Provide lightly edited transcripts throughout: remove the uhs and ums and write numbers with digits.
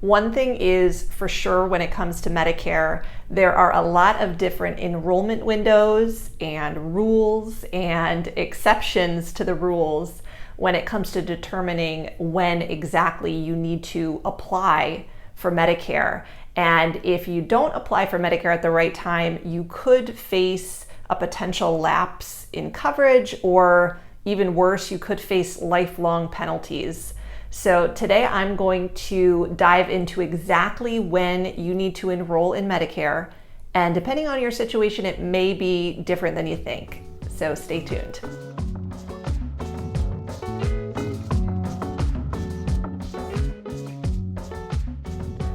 One thing is for sure when it comes to Medicare, there are a lot of different enrollment windows and rules and exceptions to the rules when it comes to determining when exactly you need to apply for Medicare. And if you don't apply for Medicare at the right time, you could face a potential lapse in coverage, or even worse, you could face lifelong penalties. So today I'm going to dive into exactly when you need to enroll in Medicare, and depending on your situation, it may be different than you think. So stay tuned.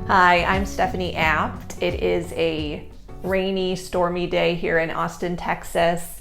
Hi, I'm Stephanie Apt. It is a rainy, stormy day here in Austin, Texas.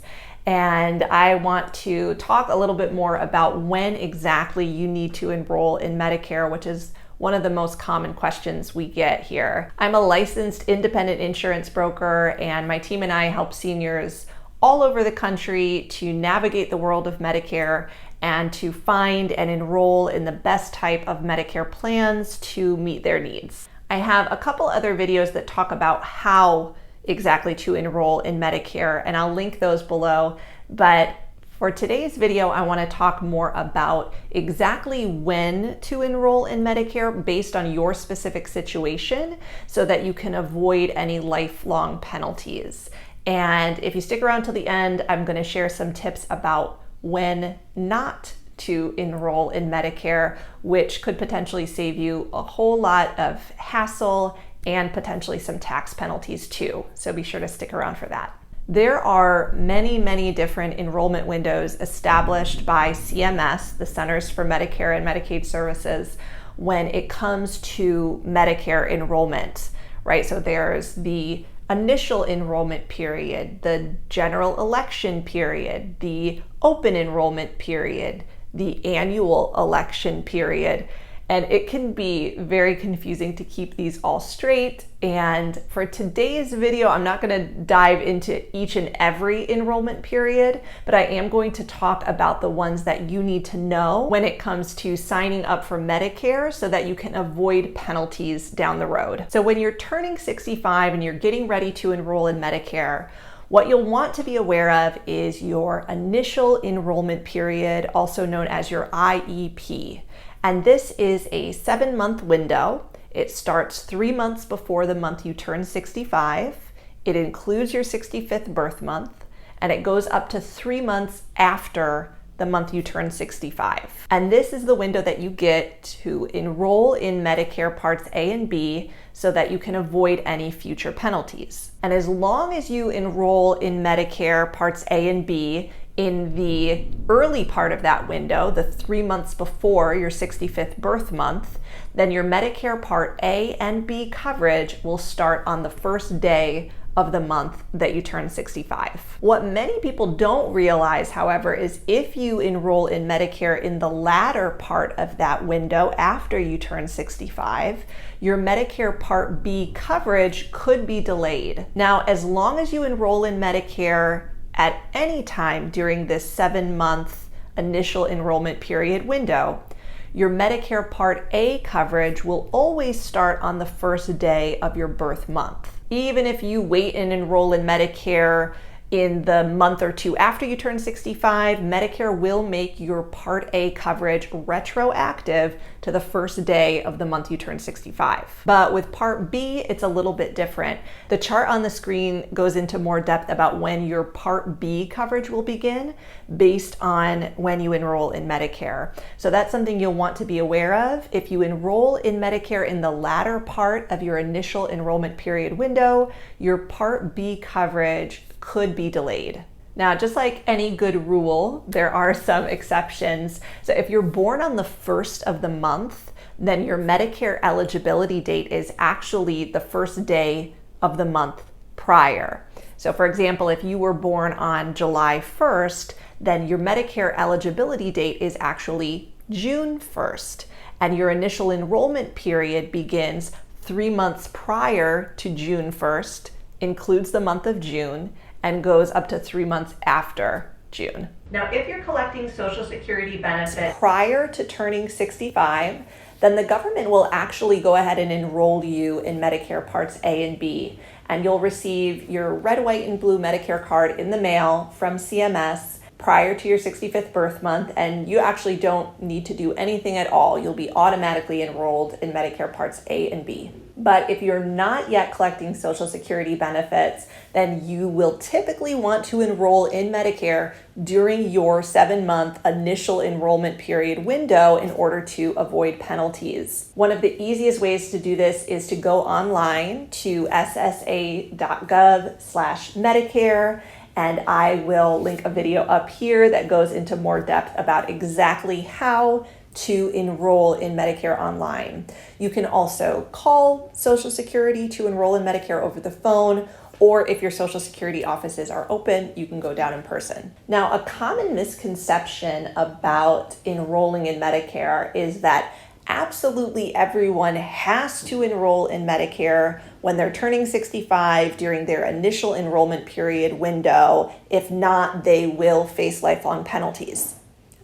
And I want to talk a little bit more about when exactly you need to enroll in Medicare, which is one of the most common questions we get here. I'm a licensed independent insurance broker, and my team and I help seniors all over the country to navigate the world of Medicare and to find and enroll in the best type of Medicare plans to meet their needs. I have a couple other videos that talk about how exactly to enroll in Medicare, and I'll link those below. But for today's video, I want to talk more about exactly when to enroll in Medicare based on your specific situation so that you can avoid any lifelong penalties. And if you stick around till the end, I'm going to share some tips about when not to enroll in Medicare, which could potentially save you a whole lot of hassle and potentially some tax penalties too. So be sure to stick around for that. There are many different enrollment windows established by CMS, the Centers for Medicare and Medicaid Services, when it comes to Medicare enrollment, right? So there's the initial enrollment period, the general election period, the open enrollment period, the annual election period. And it can be very confusing to keep these all straight. And for today's video, I'm not going to dive into each and every enrollment period, but I am going to talk about the ones that you need to know when it comes to signing up for Medicare so that you can avoid penalties down the road. So when you're turning 65 and you're getting ready to enroll in Medicare, what you'll want to be aware of is your initial enrollment period, also known as your IEP. And this is a 7-month window. It starts 3 months before the month you turn 65. It includes your 65th birth month, and it goes up to 3 months after the month you turn 65. And this is the window that you get to enroll in Medicare Parts A and B so that you can avoid any future penalties. And as long as you enroll in Medicare Parts A and B in the early part of that window, the 3 months before your 65th birth month, then your Medicare Part A and B coverage will start on the first day of the month that you turn 65. What many people don't realize, however, is if you enroll in Medicare in the latter part of that window after you turn 65, your Medicare Part B coverage could be delayed. Now, as long as you enroll in Medicare at any time during this 7-month initial enrollment period window, your Medicare Part A coverage will always start on the first day of your birth month. Even if you wait and enroll in Medicare in the month or two after you turn 65, Medicare will make your Part A coverage retroactive to the first day of the month you turn 65. But with Part B, it's a little bit different. The chart on the screen goes into more depth about when your Part B coverage will begin based on when you enroll in Medicare. So that's something you'll want to be aware of. If you enroll in Medicare in the latter part of your initial enrollment period window, your Part B coverage could be delayed. Now, just like any good rule, there are some exceptions. So if you're born on the first of the month, then your Medicare eligibility date is actually the first day of the month prior. So for example, if you were born on July 1st, then your Medicare eligibility date is actually June 1st, and your initial enrollment period begins 3 months prior to June 1st, includes the month of June, and goes up to 3 months after June. Now, if you're collecting Social Security benefits prior to turning 65, then the government will actually go ahead and enroll you in Medicare Parts A and B. And you'll receive your red, white, and blue Medicare card in the mail from CMS prior to your 65th birth month, and you actually don't need to do anything at all. You'll be automatically enrolled in Medicare Parts A and B. But if you're not yet collecting Social Security benefits, then you will typically want to enroll in Medicare during your 7-month initial enrollment period window in order to avoid penalties. One of the easiest ways to do this is to go online to ssa.gov/Medicare, and I will link a video up here that goes into more depth about exactly how to enroll in Medicare online. You can also call Social Security to enroll in Medicare over the phone, or if your Social Security offices are open, you can go down in person. Now, a common misconception about enrolling in Medicare is that absolutely everyone has to enroll in Medicare when they're turning 65 during their initial enrollment period window. If not, they will face lifelong penalties.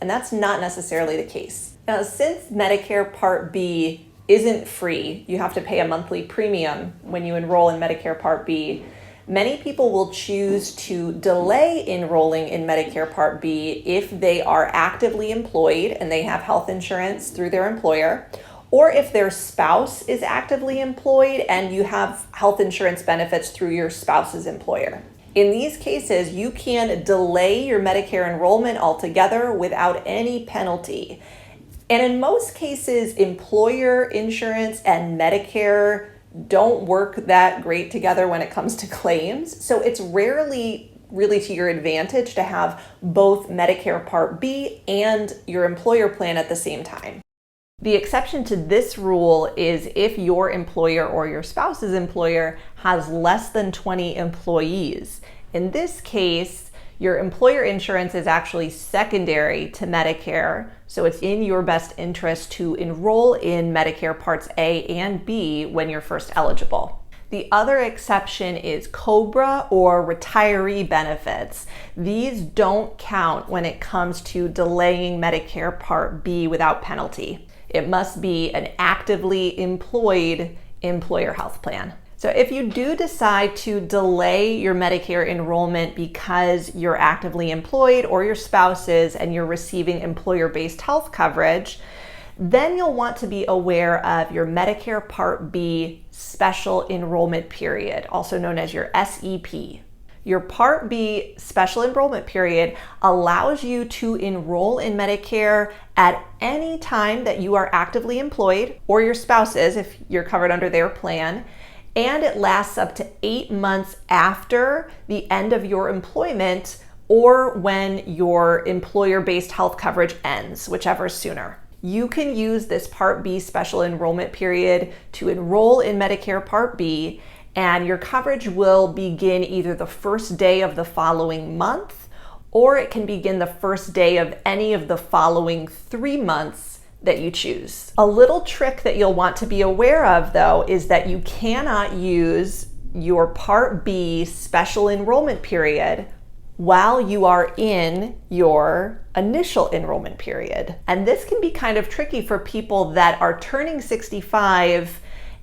And that's not necessarily the case. Now, since Medicare Part B isn't free, you have to pay a monthly premium when you enroll in Medicare Part B, many people will choose to delay enrolling in Medicare Part B if they are actively employed and they have health insurance through their employer, or if their spouse is actively employed and you have health insurance benefits through your spouse's employer. In these cases, you can delay your Medicare enrollment altogether without any penalty. And in most cases, employer insurance and Medicare don't work that great together when it comes to claims. So it's rarely really to your advantage to have both Medicare Part B and your employer plan at the same time. The exception to this rule is if your employer or your spouse's employer has less than 20 employees. In this case, your employer insurance is actually secondary to Medicare, so it's in your best interest to enroll in Medicare Parts A and B when you're first eligible. The other exception is COBRA or retiree benefits. These don't count when it comes to delaying Medicare Part B without penalty. It must be an actively employed employer health plan. So if you do decide to delay your Medicare enrollment because you're actively employed or your spouse is and you're receiving employer-based health coverage, then you'll want to be aware of your Medicare Part B special enrollment period, also known as your SEP. Your Part B special enrollment period allows you to enroll in Medicare at any time that you are actively employed or your spouse is if you're covered under their plan. And it lasts up to 8 months after the end of your employment or when your employer-based health coverage ends, whichever is sooner. You can use this Part B special enrollment period to enroll in Medicare Part B, and your coverage will begin either the first day of the following month, or it can begin the first day of any of the following 3 months that you choose. A little trick that you'll want to be aware of, though, is that you cannot use your Part B special enrollment period while you are in your initial enrollment period. And this can be kind of tricky for people that are turning 65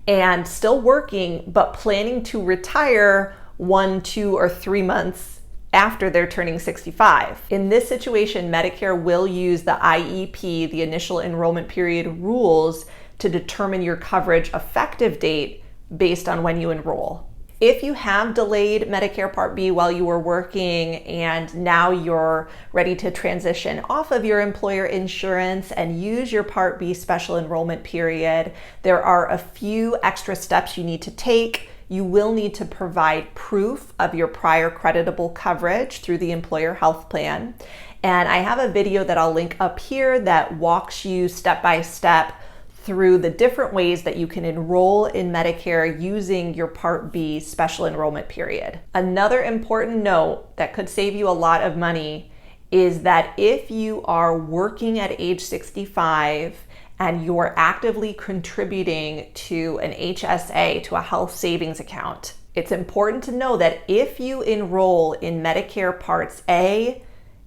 and still working, but planning to retire 1, 2, or 3 months after they're turning 65. In this situation, Medicare will use the IEP, the initial enrollment period rules, to determine your coverage effective date based on when you enroll. If you have delayed Medicare Part B while you were working and now you're ready to transition off of your employer insurance and use your Part B special enrollment period, there are a few extra steps you need to take. You will need to provide proof of your prior creditable coverage through the employer health plan. And I have a video that I'll link up here that walks you step by step through the different ways that you can enroll in Medicare using your Part B special enrollment period. Another important note that could save you a lot of money is that if you are working at age 65 and you're actively contributing to an HSA, to a health savings account, it's important to know that if you enroll in Medicare Parts A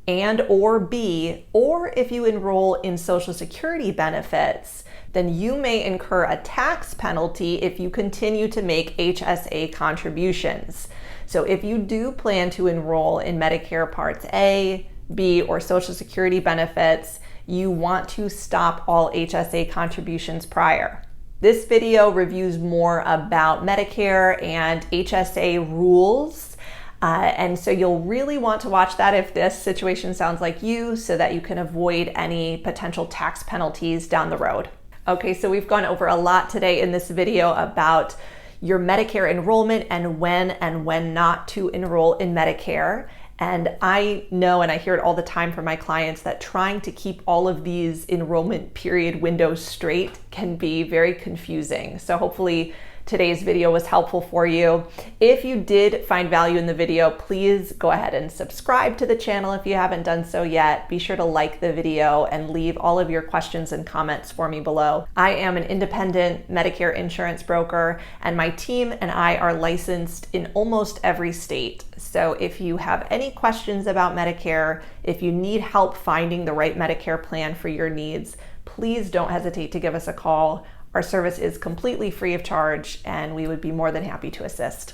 and or B, or if you enroll in Social Security benefits, then you may incur a tax penalty if you continue to make HSA contributions. So if you do plan to enroll in Medicare Parts A, B, or Social Security benefits, you want to stop all HSA contributions prior. This video reviews more about Medicare and HSA rules. And so you'll really want to watch that if this situation sounds like you, so that you can avoid any potential tax penalties down the road. Okay, so we've gone over a lot today in this video about your Medicare enrollment and when not to enroll in Medicare. And I know, and I hear it all the time from my clients, that trying to keep all of these enrollment period windows straight can be very confusing. So hopefully today's video was helpful for you. If you did find value in the video, please go ahead and subscribe to the channel if you haven't done so yet. Be sure to like the video and leave all of your questions and comments for me below. I am an independent Medicare insurance broker, and my team and I are licensed in almost every state. So if you have any questions about Medicare, if you need help finding the right Medicare plan for your needs, please don't hesitate to give us a call. Our service is completely free of charge, and we would be more than happy to assist.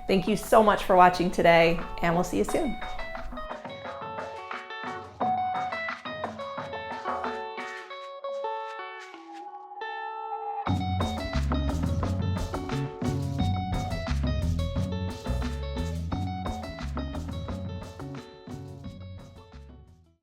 Thank you so much for watching today, and we'll see you soon.